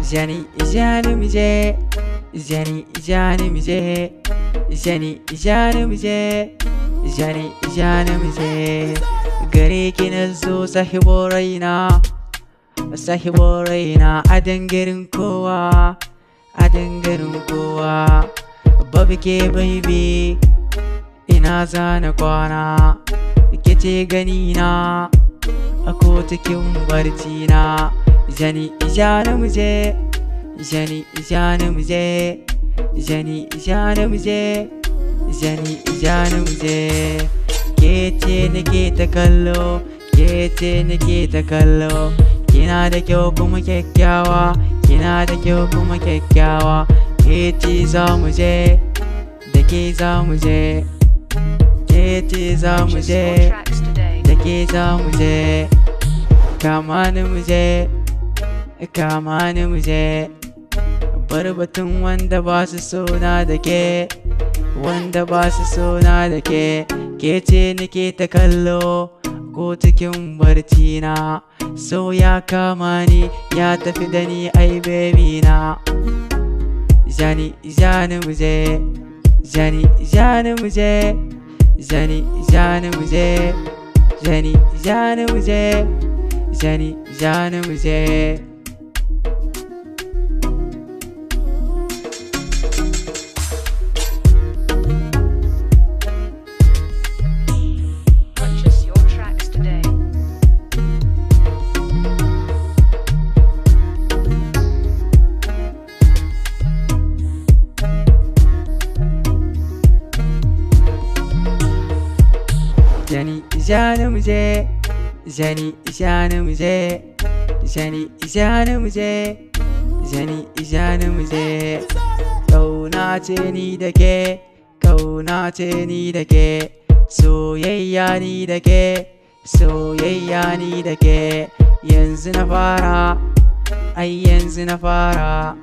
Jani jani mu je, jani jani mu je, jani jani mu je, jani jani mu je. Gare ki na zo sahibo raina, sahibo raina a dangarin kowa, a dangarin kowa. Babu ke baby ina zana kwana, ke ce gani na a ko cikin barci na. Jani jani mu je, jani jani mu je, jani jani mu je, jani jani mu je. Ke ce nake ta kallo, ke ce nake ta kallo. Kina da kyau kuma kyakkyawa, kina da kyau kuma kyakkyawa. Ke ce za mu je, da ke za mu je. Ke ce za mu je, da ke za mu je. Kama ni mu je, kama ni mu je. Bar batun wanda ba su sona da ke, wanda ba su sona da ke. Ke ce nake ta kallo ko cikin barci na. So ya kama ni ya tafi da ni ai baby na. Jani jani mu je, jani jani mu je, jani jani mu je, jani jani mu je, jani jani mu je. Jani jani mu je, jani jani mu je, jani jani mu je, jani jani mu je. Kauna ce ni da ke, kauna ce ni da ke. Soyayya ni da ke, soyayya ni da ke. Yanzu na fara, ai yanzu na fara.